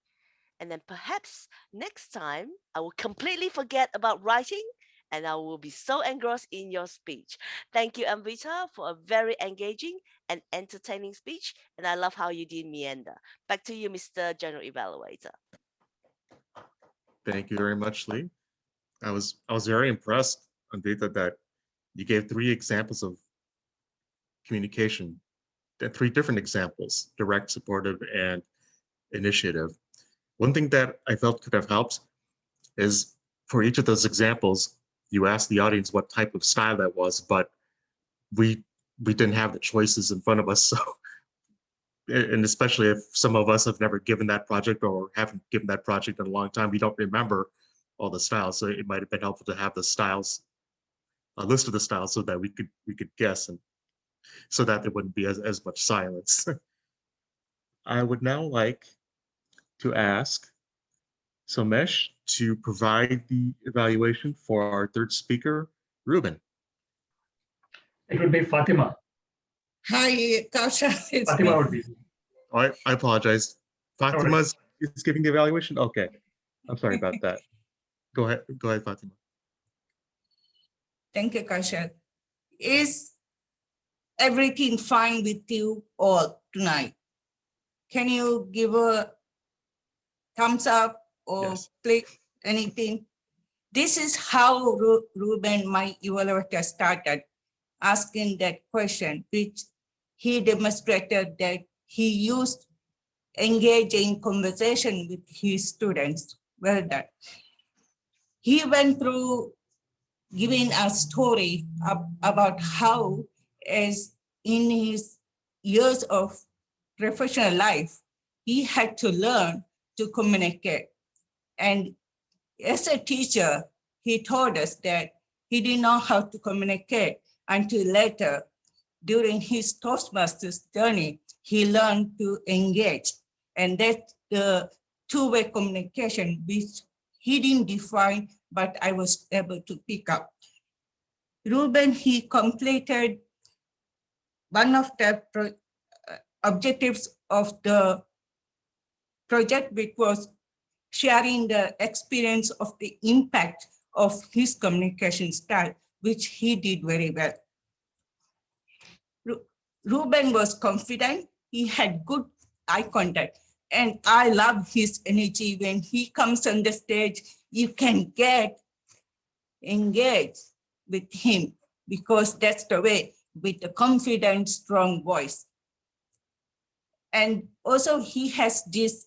[SPEAKER 2] And then perhaps next time I will completely forget about writing and I will be so engrossed in your speech. Thank you, Anvita, for a very engaging and entertaining speech. And I love how you did meander. Back to you, Mr. General Evaluator.
[SPEAKER 1] Thank you very much, Lee. I was very impressed, Anvita, that you gave 3 examples of communication, 3 different examples: direct, supportive, and initiative. One thing that I felt could have helped is for each of those examples, you asked the audience what type of style that was, but we didn't have the choices in front of us. So, and especially if some of us have never given that project or haven't given that project in a long time, we don't remember all the styles. So it might have been helpful to have the styles, a list of the styles, so that we could guess, and so that there wouldn't be as much silence. I would now like to ask Somesh to provide the evaluation for our third speaker, Ruben.
[SPEAKER 3] It would be Fatima.
[SPEAKER 11] Hi, Kausha. It's
[SPEAKER 3] Fatima
[SPEAKER 11] me.
[SPEAKER 3] would be.
[SPEAKER 1] I apologize. Fatima is giving the evaluation? Okay. I'm sorry about that. Go ahead, Fatima.
[SPEAKER 11] Thank you, Kausha. Is everything fine with you all tonight? Can you give a thumbs up or
[SPEAKER 1] Yes.
[SPEAKER 11] click anything? This is how Ruben, my evaluator, started asking that question, which he demonstrated that he used engaging conversation with his students. Well done. He went through giving a story about how, as in his years of professional life, he had to learn to communicate. And as a teacher, he told us that he didn't know how to communicate until later, during his Toastmasters journey, he learned to engage. And that's the two-way communication, which he didn't define, but I was able to pick up. Ruben, he completed one of the objectives of the project, which was sharing the experience of the impact of his communication style, which he did very well. Ruben was confident, he had good eye contact, and I love his energy. When he comes on the stage, you can get engaged with him because that's the way, with a confident, strong voice. And also he has this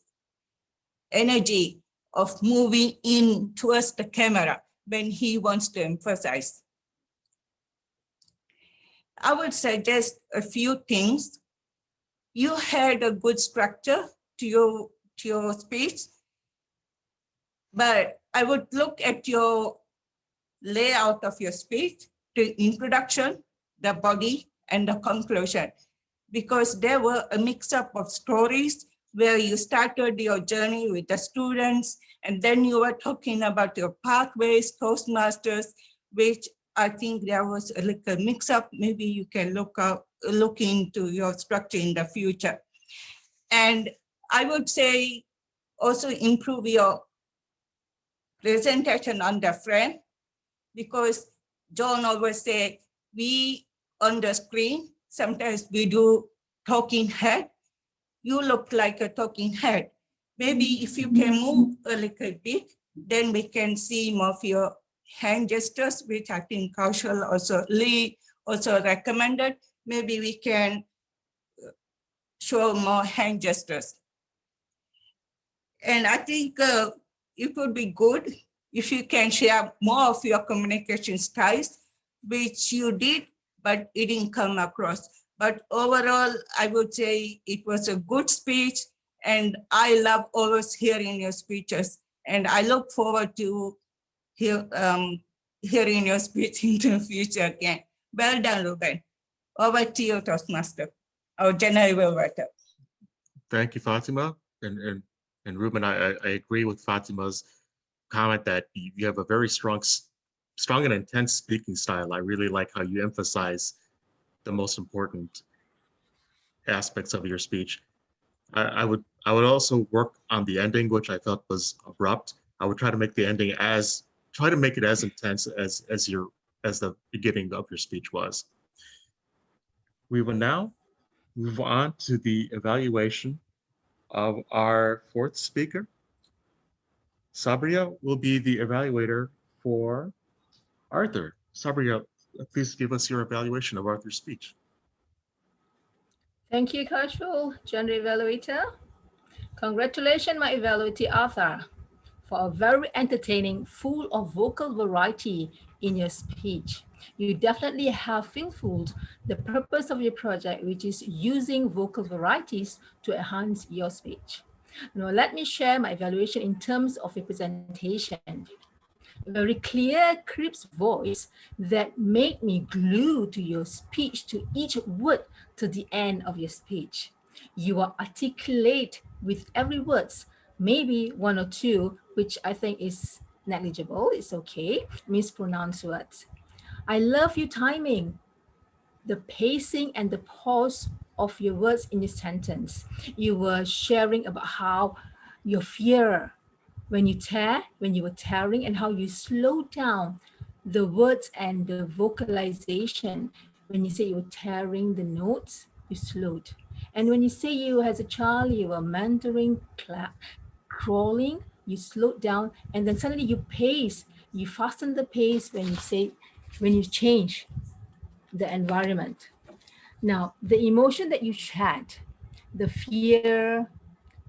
[SPEAKER 11] energy of moving in towards the camera when he wants to emphasize. I would suggest a few things. You had a good structure to your speech, but I would look at your layout of your speech, the introduction, the body, and the conclusion, because there were a mix-up of stories where you started your journey with the students, and then you were talking about your pathways, Toastmasters, which I think there was a little mix-up. Maybe you can look into your structure in the future. And I would say also improve your presentation on the front, because John always said, we on the screen, sometimes we do talking head. You look like a talking head. Maybe if you can move a little bit, then we can see more of your hand gestures, which I think Kaushal also, Lee also recommended. Maybe we can show more hand gestures. And I think it would be good if you can share more of your communication styles, which you did, but it didn't come across. But overall, I would say it was a good speech, and I love always hearing your speeches. And I look forward to hearing your speech in the future again. Well done, Ruben. Over to you, Toastmaster, our general writer.
[SPEAKER 1] Thank you, Fatima. And Ruben, I agree with Fatima's comment that you have a very strong and intense speaking style. I really like how you emphasize the most important aspects of your speech. I would also work on the ending, which I felt was abrupt. I would try to make the ending as intense as the beginning of your speech was. We will now move on to the evaluation of our fourth speaker. Sabria will be the evaluator for Arthur. Sabria, please give us your evaluation of Arthur's speech.
[SPEAKER 9] Thank you, Kaushal, General Evaluator. Congratulations, my evaluatee Arthur. for a very entertaining, full of vocal variety in your speech. You definitely have fulfilled the purpose of your project, which is using vocal varieties to enhance your speech. Now, let me share my evaluation in terms of your presentation. Very clear, crisp voice that made me glue to your speech, to each word, to the end of your speech. You are articulate with every words, maybe one or two, which I think is negligible, it's okay, mispronounced words. I love your timing, the pacing and the pause of your words in your sentence. You were sharing about how your fear when you were tearing, and how you slow down the words and the vocalization. When you say you were tearing the notes, you slowed. And when you say you as a child, you were mentoring, crawling, you slowed down, and then suddenly you fasten the pace when you change the environment. Now, the emotion that you had, the fear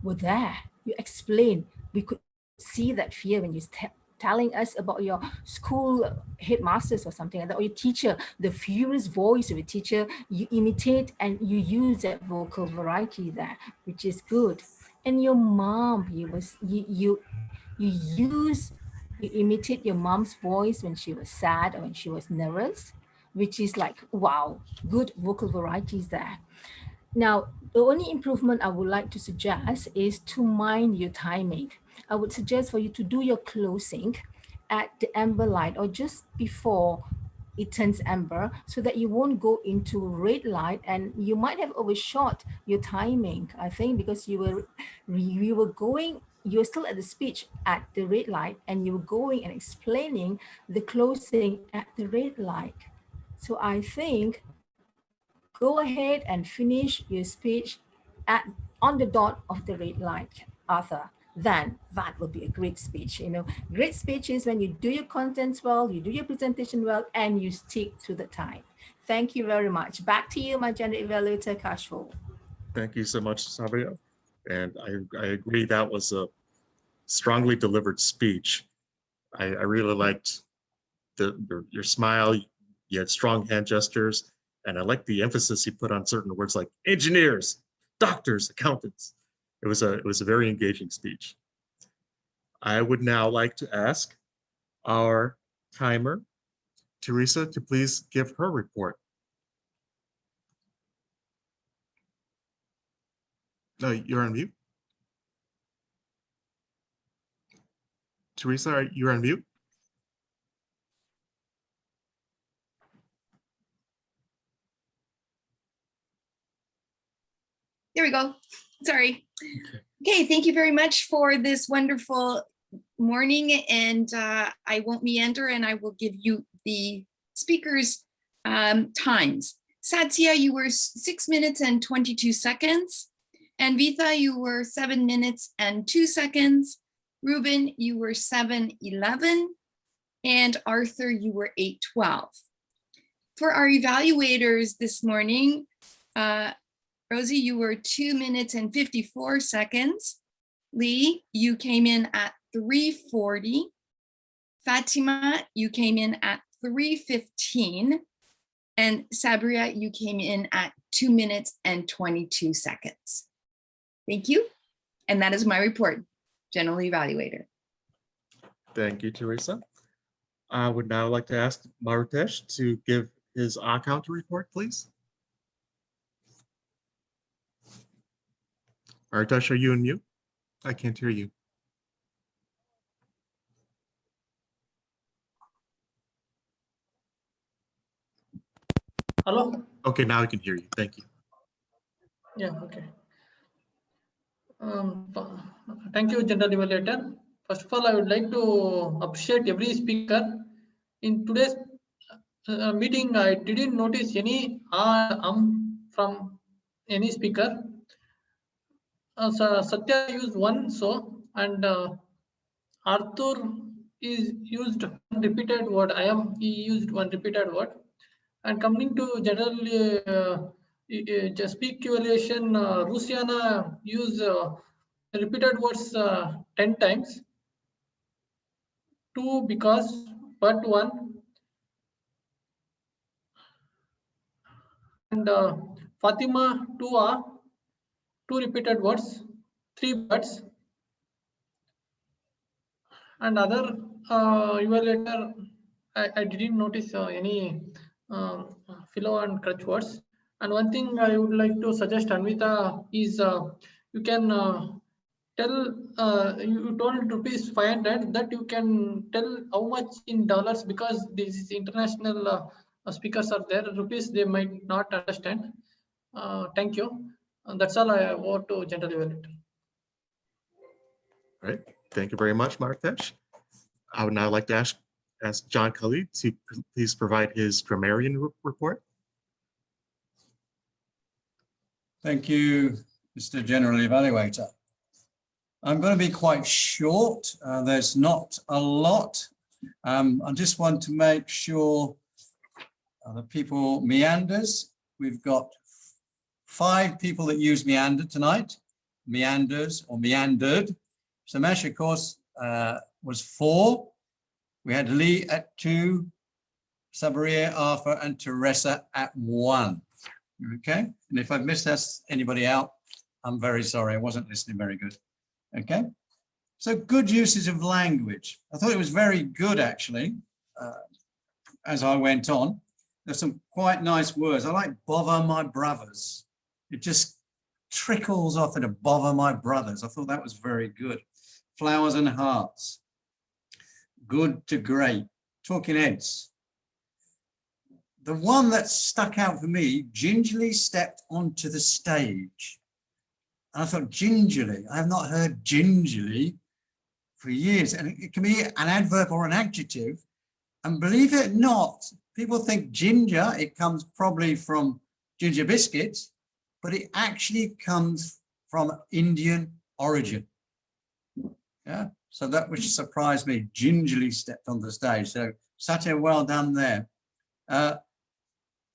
[SPEAKER 9] were there. You explained. We could see that fear when you're telling us about your school headmasters or something like that, or your teacher, the furious voice of your teacher, you imitate and you use that vocal variety there, which is good. And your mom, you imitate your mom's voice when she was sad or when she was nervous, which is like, wow, good vocal varieties there. Now, the only improvement I would like to suggest is to mind your timing. I would suggest for you to do your closing at the amber light or just before it turns amber, so that you won't go into red light, and you might have overshot your timing, I think, because you were still at the speech at the red light, and you were going and explaining the closing at the red light. So I think go ahead and finish your speech on the dot of the red light, Arthur. Then that will be a great speech. Great speech is when you do your contents well, you do your presentation well, and you stick to the time. Thank you very much. Back to you, my gender evaluator, Kashful.
[SPEAKER 1] Thank you so much, Sabria. And I agree that was a strongly delivered speech. I really liked your smile. You had strong hand gestures, and I like the emphasis you put on certain words like engineers, doctors, accountants. It was a very engaging speech. I would now like to ask our timer, Teresa, to please give her report. No, you're on mute. Teresa, you're on mute.
[SPEAKER 12] There we go. Sorry. Okay, thank you very much for this wonderful morning, and I won't meander, and I will give you the speakers' times. Satya, you were 6 minutes and 22 seconds. And Vitha, you were 7 minutes and 2 seconds. Ruben, you were 7:11. And Arthur, you were 8:12. For our evaluators this morning, Rosie, you were 2 minutes and 54 seconds. Lee, you came in at 3:40. Fatima, you came in at 3:15. And Sabria, you came in at 2 minutes and 22 seconds. Thank you. And that is my report, General Evaluator.
[SPEAKER 1] Thank you, Teresa. I would now like to ask Marutesh to give his counter report, please. Marutesh, are you on mute? I can't hear you.
[SPEAKER 13] Hello?
[SPEAKER 1] Okay, now I can hear you. Thank you.
[SPEAKER 13] Yeah, okay. Thank you, General Evaluator. First of all, I would like to appreciate every speaker. In today's meeting, I didn't notice any from any speaker. So Satya used one, and Arthur used one repeated word. He used one repeated word. And coming to general speak evaluation, Rusiana used repeated words 10 times. 2 because, but 1. And Fatima, 2 are 2 repeated words, 3 birds. And other evaluator, I didn't notice any philo and crutch words. And one thing I would like to suggest Anvita is you can tell, you told rupees 500, that you can tell how much in dollars, because this is international speakers are there, rupees they might not understand. Thank you. And that's all I want to general evaluator.
[SPEAKER 1] All right, thank you very much, Markesh. I would now like to ask John Khalid to please provide his grammarian report.
[SPEAKER 4] Thank you, Mr. General Evaluator. I'm going to be quite short. There's not a lot. I just want to make sure the people meanders. We've got 5 people that use meander tonight. Meanders or meandered. Somesh, of course, was 4. We had Lee at 2, Sabaria, Arthur, and Teresa at 1. Okay, and if I've missed anybody out, I'm very sorry. I wasn't listening very good. Okay, so good uses of language. I thought it was very good, actually, as I went on. There's some quite nice words. I like bother my brothers. It just trickles off into bother my brothers. I thought that was very good. Flowers and hearts. Good to great. Talking heads. The one that stuck out for me, gingerly stepped onto the stage. And I thought, gingerly, I have not heard gingerly for years. And it can be an adverb or an adjective. And believe it or not, people think ginger, it comes probably from ginger biscuits, but it actually comes from Indian origin. Yeah, so that which surprised me, gingerly stepped on the stage. So Satya, well done there.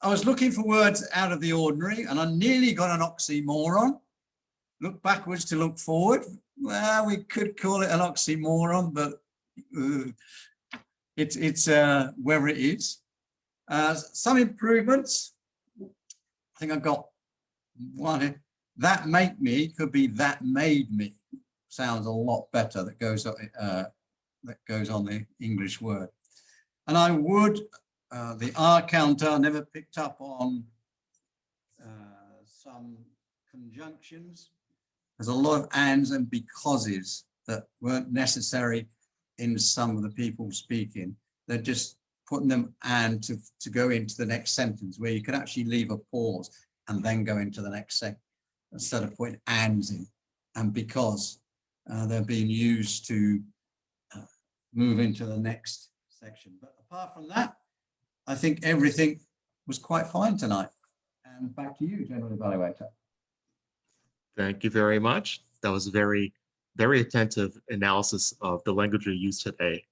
[SPEAKER 4] I was looking for words out of the ordinary, and I nearly got an oxymoron. Look backwards to look forward. Well, we could call it an oxymoron, but it's where it is. Some improvements. I think I've got one. That make me could be that made me. Sounds a lot better. That goes on the English word. And I would. The R counter never picked up on some conjunctions. There's a lot of ands and becauses that weren't necessary in some of the people speaking. They're just putting them and to go into the next sentence, where you could actually leave a pause and then go into the next second instead of putting ands in. And because they're being used to move into the next section. But apart from that, I think everything was quite fine tonight. And back to you, General Evaluator.
[SPEAKER 1] Thank you very much. That was very, very attentive analysis of the language we used today.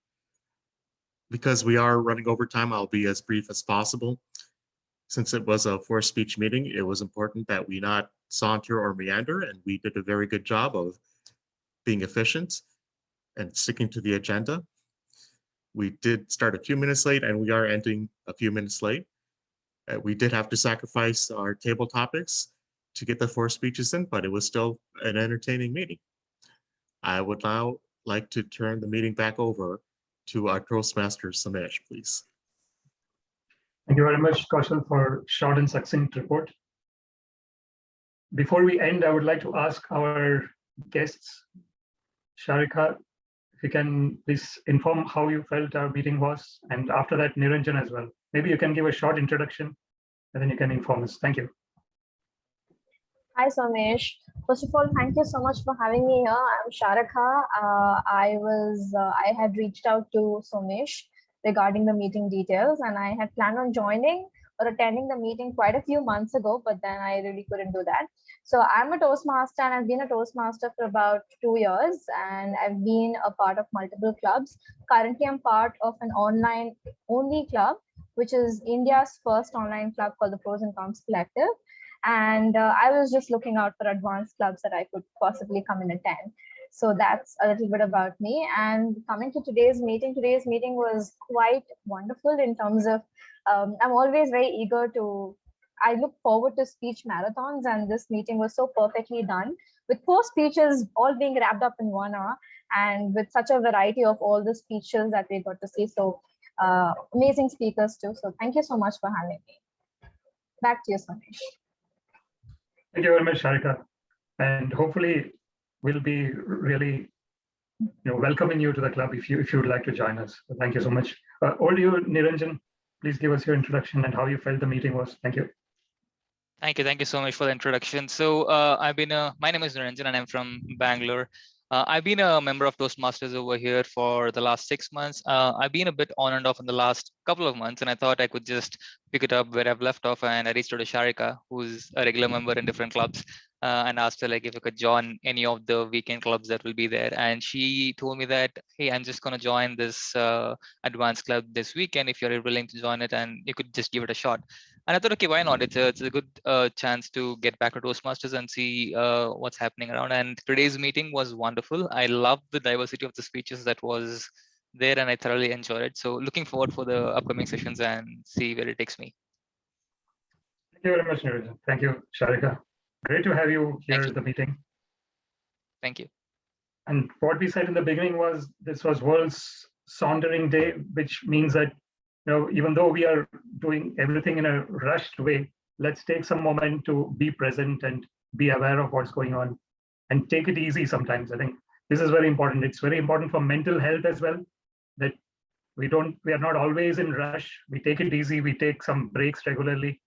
[SPEAKER 1] Because we are running over time, I'll be as brief as possible. Since it was a forced speech meeting, it was important that we not saunter or meander, and we did a very good job of being efficient and sticking to the agenda. We did start a few minutes late, and we are ending a few minutes late. We did have to sacrifice our table topics to get the 4 speeches in, but it was still an entertaining meeting. I would now like to turn the meeting back over to our Toastmaster, Somesh, please.
[SPEAKER 3] Thank you very much, Kaushal, for short and succinct report. Before we end, I would like to ask our guests, Sharika, if you can please inform how you felt our meeting was, and after that, Niranjan as well. Maybe you can give a short introduction, and then you can inform us. Thank you.
[SPEAKER 14] Hi, Somesh. First of all, thank you so much for having me here. I'm Sharika. I had reached out to Somesh regarding the meeting details, and I had planned on joining or attending the meeting quite a few months ago, but then I really couldn't do that. So I'm a Toastmaster, and I've been a Toastmaster for about 2 years, and I've been a part of multiple clubs. Currently, I'm part of an online only club, which is India's first online club called the Pros and Cons Collective. And I was just looking out for advanced clubs that I could possibly come and attend. So that's a little bit about me. And coming to today's meeting was quite wonderful in terms of, I'm always very eager I look forward to speech marathons, and this meeting was so perfectly done with 4 speeches all being wrapped up in 1 hour, and with such a variety of all the speeches that we got to see. So amazing speakers too. So thank you so much for having me. Back to you, Somesh.
[SPEAKER 3] Thank you very much, Sharika. And hopefully we'll be really welcoming you to the club if you would like to join us. So thank you so much. Over to you, Niranjan. Please give us your introduction and how you felt the meeting was. Thank you.
[SPEAKER 15] Thank you so much for the introduction. So my name is Niranjan and I'm from Bangalore. I've been a member of Toastmasters over here for the last 6 months. I've been a bit on and off in the last couple of months, and I thought I could just pick it up where I've left off. And I reached out to Sharika, who's a regular member in different clubs, and asked her if I could join any of the weekend clubs that will be there. And she told me that, hey, I'm just going to join this advanced club this weekend if you're willing to join it, and you could just give it a shot. And I thought, okay, why not? It's a good chance to get back to Toastmasters and see what's happening around. And today's meeting was wonderful. I loved the diversity of the speeches that was there, and I thoroughly enjoyed it. So looking forward for the upcoming sessions and see where it takes me.
[SPEAKER 3] Thank you very much, Niranjan. Thank you, Sharika. Great to have you here at the meeting.
[SPEAKER 15] Thank you.
[SPEAKER 3] And what we said in the beginning was this was World's Saundering Day, which means that even though we are doing everything in a rushed way, let's take some moment to be present and be aware of what's going on and take it easy sometimes. I think this is very important. It's very important for mental health as well, that we are not always in rush. We take it easy. We take some breaks regularly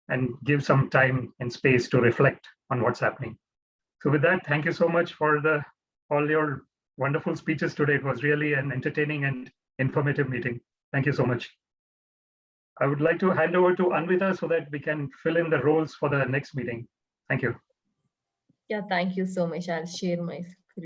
[SPEAKER 3] and give some time and space to reflect on what's happening. So with that, thank you so much for all your wonderful speeches today. It was really an entertaining and informative meeting. Thank you so much. I would like to hand over to Anvita so that we can fill in the roles for the next meeting. Thank you.
[SPEAKER 7] Yeah, thank you so much. I'll share my